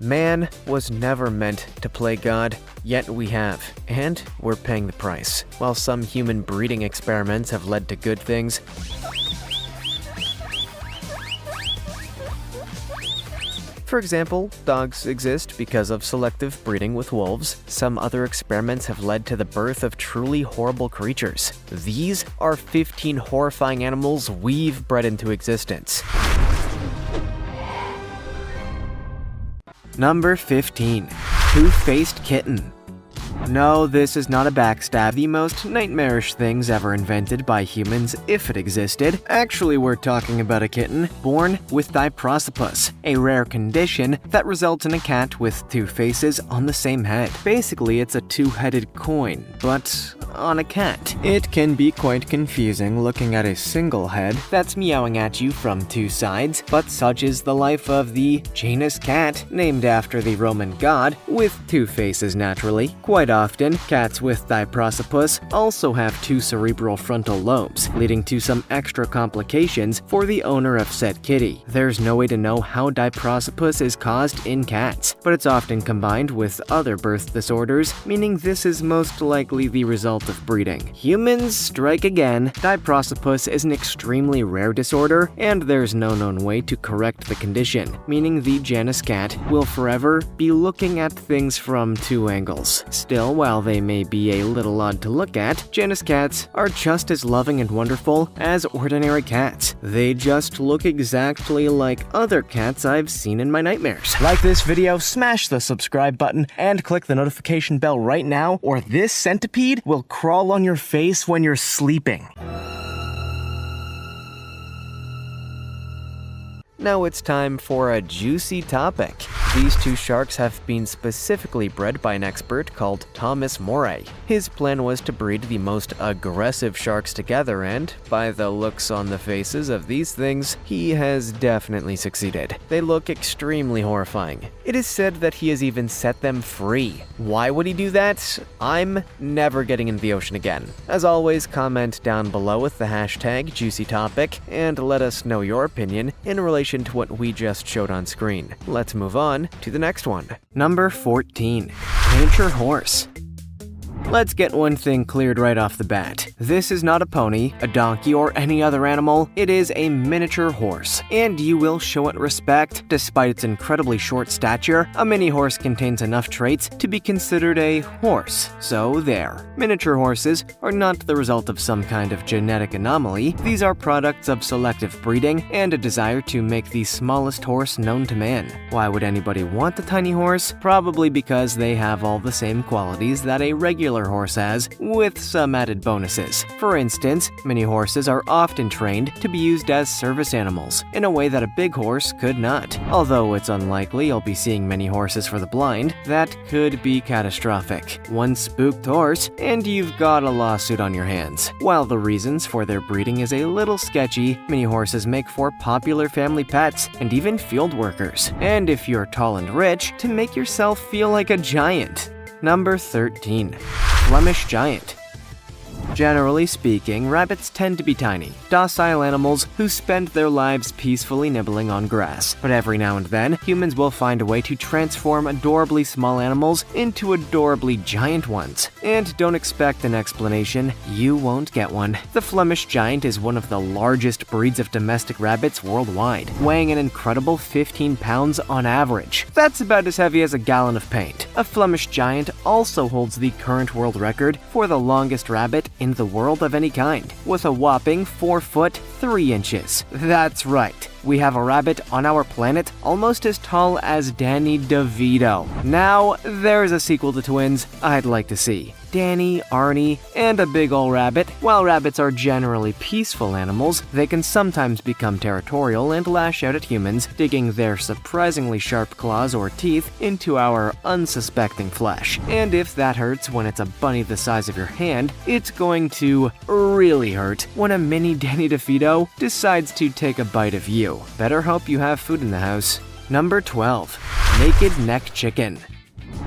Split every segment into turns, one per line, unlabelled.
Man was never meant to play God, yet we have, and we're paying the price. While some human breeding experiments have led to good things, for example, dogs exist because of selective breeding with wolves. Some other experiments have led to the birth of truly horrible creatures. These are 15 horrifying animals we've bred into existence. Number 15. Twofaced Kitten. No, this is not a backstab. The most nightmarish things ever invented by humans, if it existed. Actually, we're talking about a kitten born with diprosopus, a rare condition that results in a cat with two faces on the same head. Basically, it's a two-headed coin, but on a cat. It can be quite confusing looking at a single head that's meowing at you from two sides, but such is the life of the genus cat, named after the Roman god, with two faces naturally. Quite often, cats with diprosopus also have two cerebral frontal lobes, leading to some extra complications for the owner of said kitty. There's no way to know how diprosopus is caused in cats, but it's often combined with other birth disorders, meaning this is most likely the result of breeding. Humans strike again. Diprosopus is an extremely rare disorder, and there's no known way to correct the condition, meaning the genus cat will forever be looking at things from two angles. Still, while they may be a little odd to look at, genus cats are just as loving and wonderful as ordinary cats. They just look exactly like other cats I've seen in my nightmares. Like this video, smash the subscribe button, and click the notification bell right now, or this centipede will crawl on your face when you're sleeping. Now it's time for a juicy topic. These two sharks have been specifically bred by an expert called Thomas Moray. His plan was to breed the most aggressive sharks together, and by the looks on the faces of these things, he has definitely succeeded. They look extremely horrifying. It is said that he has even set them free. Why would he do that? I'm never getting in the ocean again. As always, comment down below with the hashtag #JuicyTopic and let us know your opinion in relation to what we just showed on screen. Let's move on to the next one. Number 14. Miniature horse. Let's get one thing cleared right off the bat. This is not a pony, a donkey, or any other animal. It is a miniature horse, and you will show it respect. Despite its incredibly short stature, a mini horse contains enough traits to be considered a horse. So there. Miniature horses are not the result of some kind of genetic anomaly. These are products of selective breeding and a desire to make the smallest horse known to man. Why would anybody want a tiny horse? Probably because they have all the same qualities that a regular horse has, with some added bonuses. For instance, mini horses are often trained to be used as service animals, in a way that a big horse could not. Although it's unlikely you'll be seeing mini horses for the blind, that could be catastrophic. One spooked horse, and you've got a lawsuit on your hands. While the reasons for their breeding is a little sketchy, mini horses make for popular family pets and even field workers. And if you're tall and rich, to make yourself feel like a giant. Number 13. Blemish Giant. Generally speaking, rabbits tend to be tiny, docile animals who spend their lives peacefully nibbling on grass. But every now and then, humans will find a way to transform adorably small animals into adorably giant ones. And don't expect an explanation, you won't get one. The Flemish Giant is one of the largest breeds of domestic rabbits worldwide, weighing an incredible 15 pounds on average. That's about as heavy as a gallon of paint. A Flemish Giant also holds the current world record for the longest rabbit in the world of any kind, with a whopping 4 foot 3 inches. That's right, we have a rabbit on our planet almost as tall as Danny DeVito. Now, there's a sequel to Twins I'd like to see. Danny, Arnie, and a big ol' rabbit. While rabbits are generally peaceful animals, they can sometimes become territorial and lash out at humans, digging their surprisingly sharp claws or teeth into our unsuspecting flesh. And if that hurts when it's a bunny the size of your hand, it's going to really hurt when a mini Danny DeVito decides to take a bite of you. Better hope you have food in the house. Number 12. Naked Neck Chicken.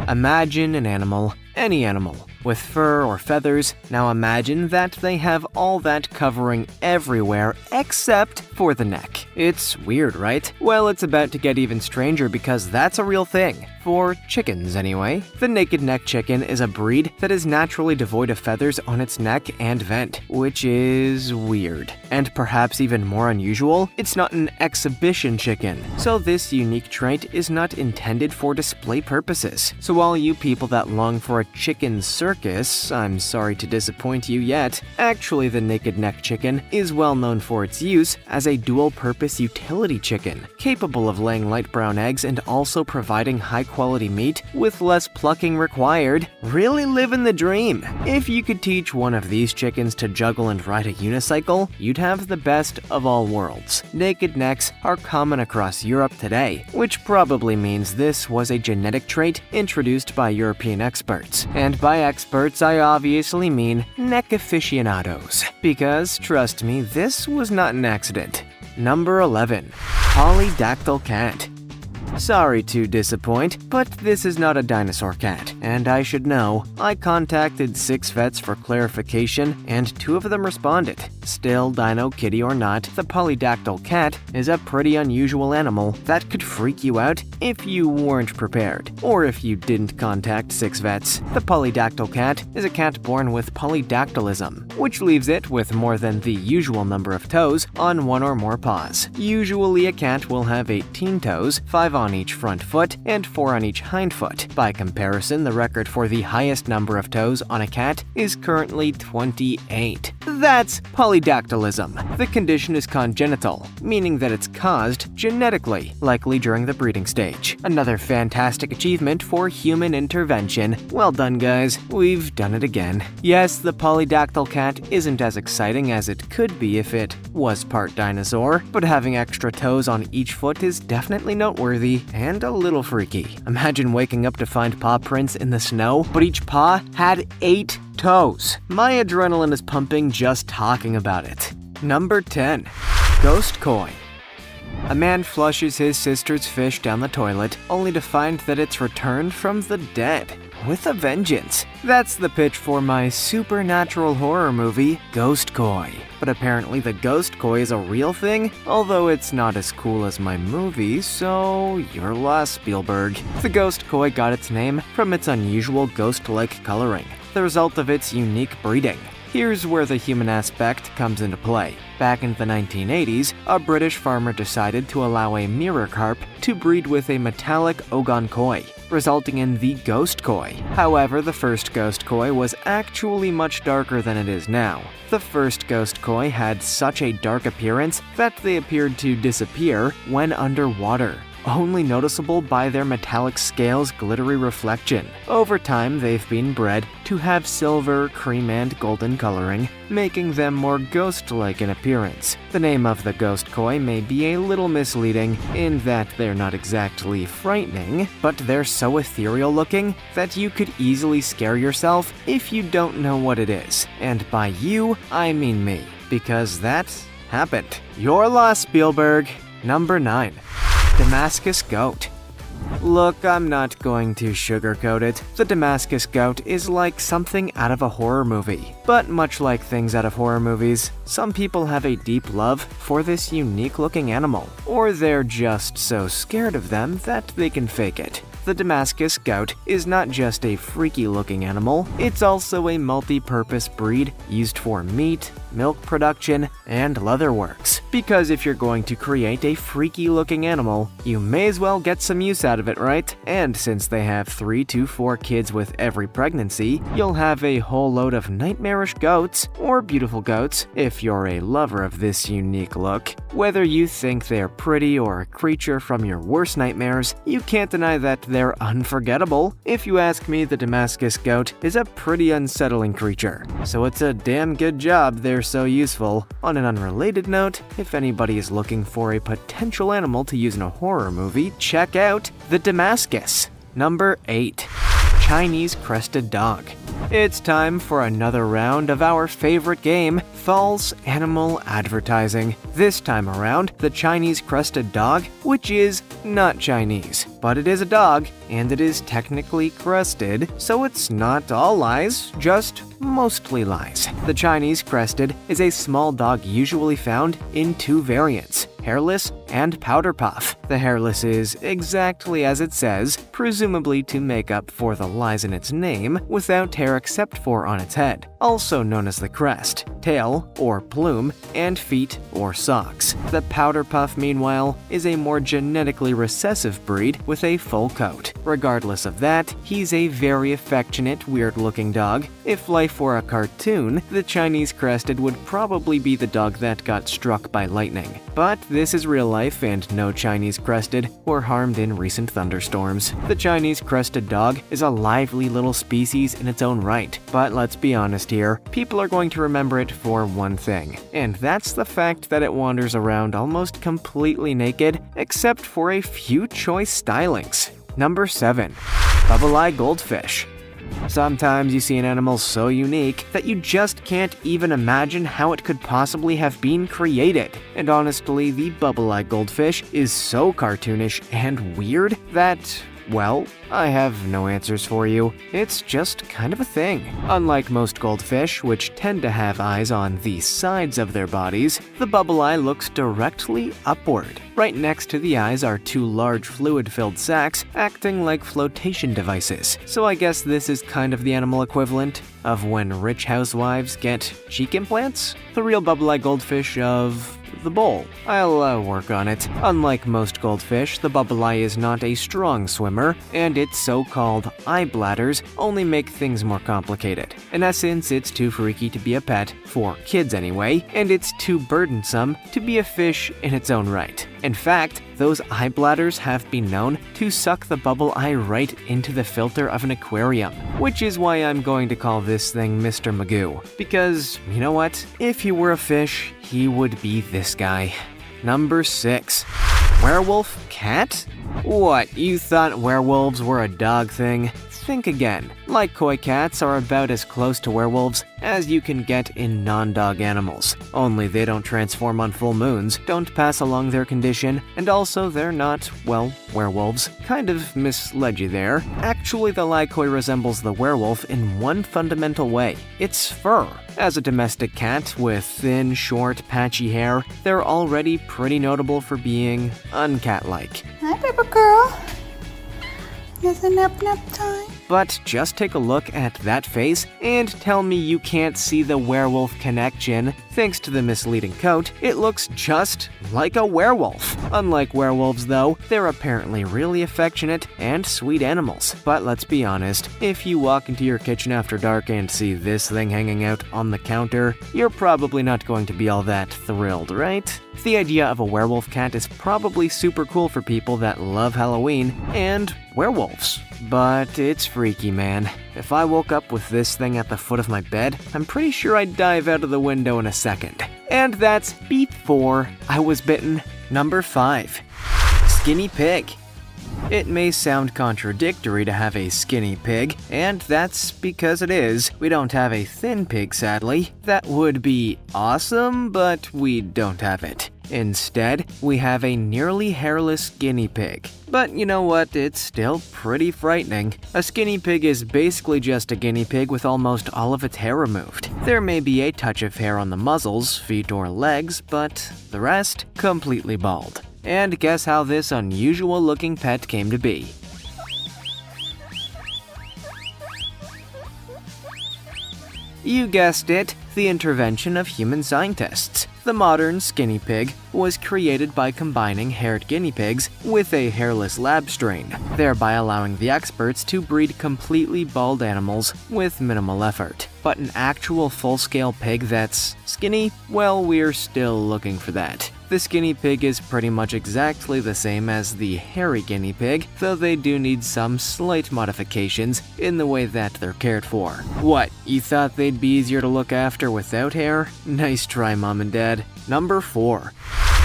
Imagine an animal any animal with fur or feathers. Now imagine that they have all that covering everywhere except for the neck. It's weird, right? Well, it's about to get even stranger because that's a real thing. For chickens, anyway. The naked neck chicken is a breed that is naturally devoid of feathers on its neck and vent, which is weird. And perhaps even more unusual, it's not an exhibition chicken. So this unique trait is not intended for display purposes. So all you people that long for a chicken circus, I'm sorry to disappoint you yet. Actually, the naked neck chicken is well known for its use as a dual-purpose utility chicken, capable of laying light brown eggs and also providing high-quality meat with less plucking required. Really living the dream. If you could teach one of these chickens to juggle and ride a unicycle, you'd have the best of all worlds. Naked necks are common across Europe today, which probably means this was a genetic trait introduced by European experts. And by experts, I obviously mean neck aficionados. Because, trust me, this was not an accident. Number 11. Polydactyl cat. Sorry to disappoint, but this is not a dinosaur cat, and I should know. I contacted 6 vets for clarification, and 2 of them responded. Still, dino kitty or not, the polydactyl cat is a pretty unusual animal that could freak you out if you weren't prepared, or if you didn't contact 6 vets. The polydactyl cat is a cat born with polydactylism, which leaves it with more than the usual number of toes on 1 or more paws. Usually, a cat will have 18 toes, 5 on each front foot and 4 on each hind foot. By comparison, the record for the highest number of toes on a cat is currently 28. That's polydactylism. The condition is congenital, meaning that it's caused genetically, likely during the breeding stage. Another fantastic achievement for human intervention. Well done, guys. We've done it again. Yes, the polydactyl cat isn't as exciting as it could be if it was part dinosaur, but having extra toes on each foot is definitely noteworthy and a little freaky. Imagine waking up to find paw prints in the snow, but each paw had 8 toes. My adrenaline is pumping just talking about it. Number 10. Ghost koi. A man flushes his sister's fish down the toilet, only to find that it's returned from the dead. With a vengeance. That's the pitch for my supernatural horror movie, Ghost Koi. But apparently the ghost koi is a real thing, although it's not as cool as my movie, so you're lost, Spielberg. The ghost koi got its name from its unusual ghost-like coloring, the result of its unique breeding. Here's where the human aspect comes into play. Back in the 1980s, a British farmer decided to allow a mirror carp to breed with a metallic Ogon koi, resulting in the ghost koi. However, the first ghost koi was actually much darker than it is now. The first ghost koi had such a dark appearance that they appeared to disappear when underwater, only noticeable by their metallic scales' glittery reflection. Over time, they've been bred to have silver, cream, and golden coloring, making them more ghost-like in appearance. The name of the ghost koi may be a little misleading in that they're not exactly frightening, but they're so ethereal looking that you could easily scare yourself if you don't know what it is. And by you, I mean me, because that happened. You're lost, Spielberg. Number 9. Damascus Goat. Look, I'm not going to sugarcoat it. The Damascus Goat is like something out of a horror movie. But much like things out of horror movies, some people have a deep love for this unique-looking animal, or they're just so scared of them that they can fake it. The Damascus Goat is not just a freaky-looking animal, it's also a multi-purpose breed used for meat, milk production, and leatherworks. Because if you're going to create a freaky-looking animal, you may as well get some use out of it, right? And since they have 3 to 4 kids with every pregnancy, you'll have a whole load of nightmarish goats, or beautiful goats, if you're a lover of this unique look. Whether you think they're pretty or a creature from your worst nightmares, you can't deny that they're unforgettable. If you ask me, the Damascus Goat is a pretty unsettling creature, so it's a damn good job they're so useful. On an unrelated note, if anybody is looking for a potential animal to use in a horror movie, check out the Damascus. Number 8. Chinese Crested Dog. It's time for another round of our favorite game, false animal advertising. This time around, the Chinese Crested Dog, which is not Chinese. but it is a dog, and it is technically crested, so it's not all lies, just mostly lies. The Chinese Crested is a small dog usually found in two variants, hairless and powder puff. The hairless is exactly as it says, presumably to make up for the lies in its name, without hair except for on its head, also known as the crest, tail or plume, and feet or socks. The powder puff, meanwhile, is a more genetically recessive breed with a full coat. Regardless of that, he's a very affectionate, weird-looking dog. If life were a cartoon, the Chinese Crested would probably be the dog that got struck by lightning. But this is real life, and no Chinese Crested were harmed in recent thunderstorms. The Chinese Crested dog is a lively little species in its own right, but let's be honest here, people are going to remember it for one thing, and that's the fact that it wanders around almost completely naked, except for a few choice stylings. Number 7. Eye Goldfish. Sometimes you see an animal so unique that you just can't even imagine how it could possibly have been created. And honestly, the Eye Goldfish is so cartoonish and weird that, well, I have no answers for you. It's just kind of a thing. Unlike most goldfish, which tend to have eyes on the sides of their bodies, the eye looks directly upward. Right next to the eyes are two large fluid-filled sacs acting like flotation devices. So I guess this is kind of the animal equivalent of when rich housewives get cheek implants? The real eye goldfish of the bowl. I'll work on it. Unlike most goldfish, the eye is not a strong swimmer, and its so-called eye bladders only make things more complicated. In essence, it's too freaky to be a pet, for kids anyway, and it's too burdensome to be a fish in its own right. In fact, those eye bladders have been known to suck the eye right into the filter of an aquarium, which is why I'm going to call this thing Mr. Magoo. Because, you know what? If he were a fish, he would be this guy. Number 6. Werewolf Cat? What, you thought werewolves were a dog thing? Think again. Like koi cats are about as close to werewolves as you can get in non-dog animals. Only they don't transform on full moons, don't pass along their condition, and also they're not, well, werewolves. Kind of misled you there. Actually, the Koi resembles the werewolf in one fundamental way. It's fur. As a domestic cat with thin, short, patchy hair, they're already pretty notable for being uncat-like.
Hi, paper girl. Is it nap time?
But just take a look at that face and tell me you can't see the werewolf connection. Thanks to the misleading coat, it looks just like a werewolf. Unlike werewolves though, they're apparently really affectionate and sweet animals. But let's be honest, if you walk into your kitchen after dark and see this thing hanging out on the counter, you're probably not going to be all that thrilled, right? The idea of a werewolf cat is probably super cool for people that love Halloween and werewolves. But it's freaky, man. If I woke up with this thing at the foot of my bed, I'm pretty sure I'd dive out of the window in a second. And that's before I was bitten. Number 5. Skinny pig. It may sound contradictory to have a skinny pig, and that's because it is. We don't have a thin pig, sadly. That would be awesome, but we don't have it. Instead, we have a nearly hairless guinea pig. But you know what? It's still pretty frightening. A skinny pig is basically just a guinea pig with almost all of its hair removed. There may be a touch of hair on the muzzles, feet, or legs, but the rest completely bald. And guess how this unusual-looking pet came to be? You guessed it, the intervention of human scientists. The modern skinny pig was created by combining haired guinea pigs with a hairless lab strain, thereby allowing the experts to breed completely bald animals with minimal effort. But an actual full-scale pig that's skinny? Well, we're still looking for that. The skinny pig is pretty much exactly the same as the hairy guinea pig, though they do need some slight modifications in the way that they're cared for. What, you thought they'd be easier to look after without hair? Nice try, Mom and Dad. Number 4.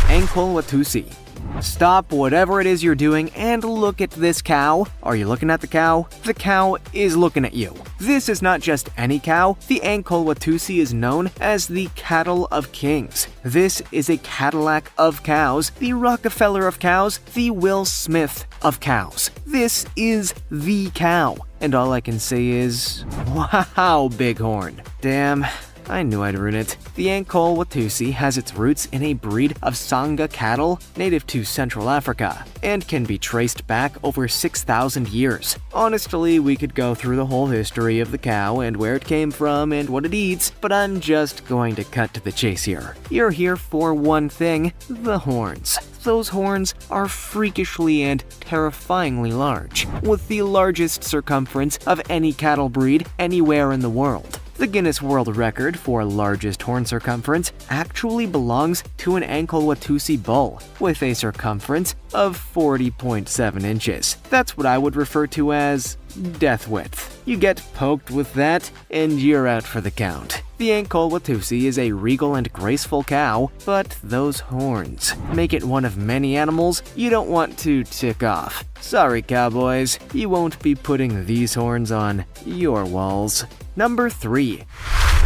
AnkleWatusi. Stop whatever it is you're doing and look at this cow. Are you looking at the cow? The cow is looking at you. This is not just any cow. The AnkleWatusi is known as the cattle of kings. This is a Cadillac of cows, the Rockefeller of cows, the Will Smith of cows. This is the cow. And all I can say is, wow, Bighorn. Damn. I knew I'd ruin it. The AnkleWatusi has its roots in a breed of Sangha cattle native to Central Africa and can be traced back over 6,000 years. Honestly, we could go through the whole history of the cow and where it came from and what it eats, but I'm just going to cut to the chase here. You're here for one thing, the horns. Those horns are freakishly and terrifyingly large, with the largest circumference of any cattle breed anywhere in the world. The Guinness World Record for largest horn circumference actually belongs to an AnkleWatusi bull with a circumference of 40.7 inches. That's what I would refer to as death width. You get poked with that, and you're out for the count. The AnkleWatusi is a regal and graceful cow, but those horns make it one of many animals you don't want to tick off. Sorry, cowboys, you won't be putting these horns on your walls. Number 3.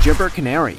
Gibber Canary.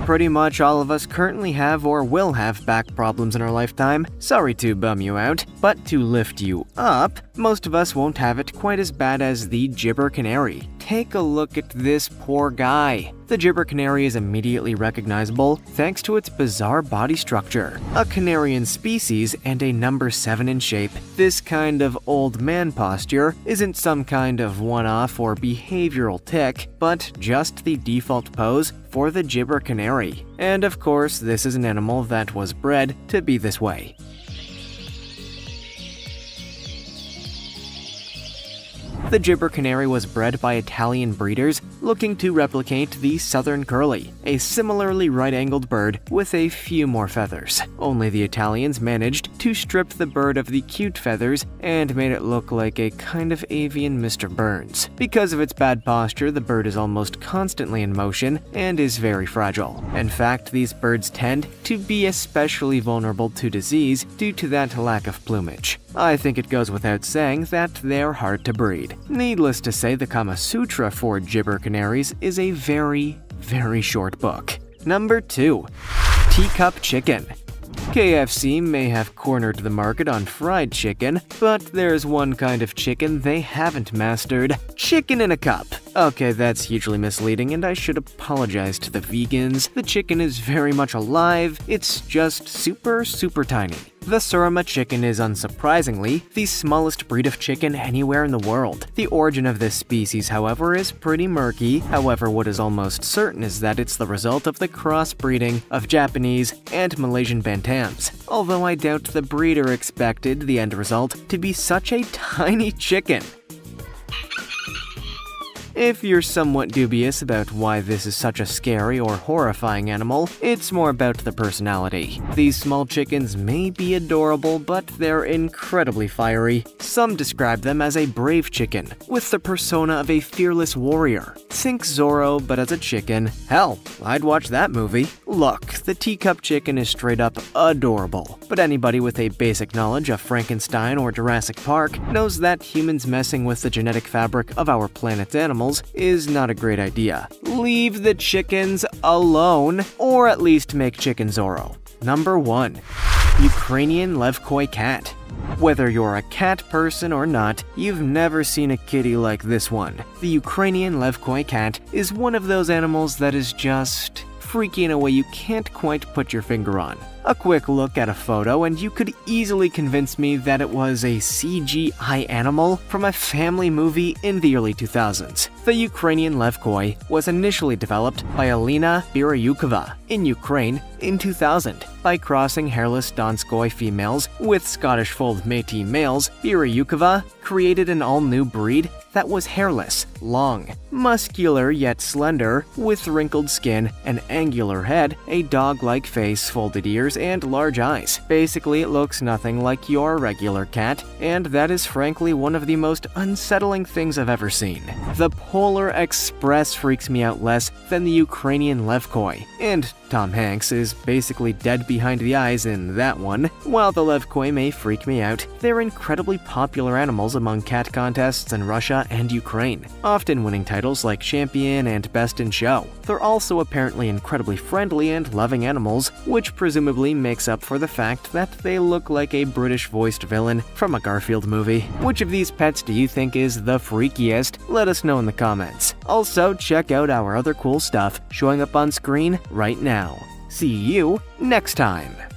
Pretty much all of us currently have or will have back problems in our lifetime. Sorry to bum you out, but to lift you up, most of us won't have it quite as bad as the Gibber Canary. Take a look at this poor guy. The Gibber Canary is immediately recognizable thanks to its bizarre body structure. A canarian species and a number 7 in shape, this kind of old man posture isn't some kind of one-off or behavioral tic, but just the default pose for the Gibber Canary. And of course, this is an animal that was bred to be this way. The Gibber Canary was bred by Italian breeders looking to replicate the Southern Curlew, a similarly right-angled bird with a few more feathers. Only the Italians managed to strip the bird of the cute feathers and made it look like a kind of avian Mr. Burns. Because of its bad posture, the bird is almost constantly in motion and is very fragile. In fact, these birds tend to be especially vulnerable to disease due to that lack of plumage. I think it goes without saying that they're hard to breed. Needless to say, the Kama Sutra for Gibber Canaries is a very, very short book. Number 2. Teacup Chicken. KFC may have cornered the market on fried chicken, but there's one kind of chicken they haven't mastered: chicken in a cup. Okay, that's hugely misleading, and I should apologize to the vegans. The chicken is very much alive, it's just super tiny. The Surima chicken is unsurprisingly the smallest breed of chicken anywhere in the world. The origin of this species, however, is pretty murky. However, what is almost certain is that it's the result of the crossbreeding of Japanese and Malaysian bantams, although I doubt the breeder expected the end result to be such a tiny chicken. If you're somewhat dubious about why this is such a scary or horrifying animal, it's more about the personality. These small chickens may be adorable, but they're incredibly fiery. Some describe them as a brave chicken, with the persona of a fearless warrior. Think Zorro, but as a chicken. Hell, I'd watch that movie. Look, the Teacup Chicken is straight up adorable, but anybody with a basic knowledge of Frankenstein or Jurassic Park knows that humans messing with the genetic fabric of our planet's animals is not a great idea. Leave the chickens alone, or at least make chicken Zorro. Number 1. Ukrainian Love Koi Cat. Whether you're a cat person or not, you've never seen a kitty like this one. The Ukrainian Love Koi Cat is one of those animals that is just freaky in a way you can't quite put your finger on. A quick look at a photo and you could easily convince me that it was a CGI animal from a family movie in the early 2000s. The Ukrainian Love Koi was initially developed by Alina Biryukova in Ukraine in 2000. By crossing hairless Donskoi females with Scottish Fold Métis males, Biryukova created an all-new breed that was hairless, long, muscular yet slender, with wrinkled skin, an angular head, a dog-like face, folded ears, and large eyes. Basically, it looks nothing like your regular cat, and that is frankly one of the most unsettling things I've ever seen. The Polar Express freaks me out less than the Ukrainian Love Koi, and Tom Hanks is basically dead behind the eyes in that one. While the Love Koi may freak me out, they're incredibly popular animals among cat contests in Russia and Ukraine, often winning titles like Champion and Best in Show. They're also apparently incredibly friendly and loving animals, which presumably makes up for the fact that they look like a British-voiced villain from a Garfield movie. Which of these pets do you think is the freakiest? Let us know in the comments. Also, check out our other cool stuff showing up on screen right now. See you next time!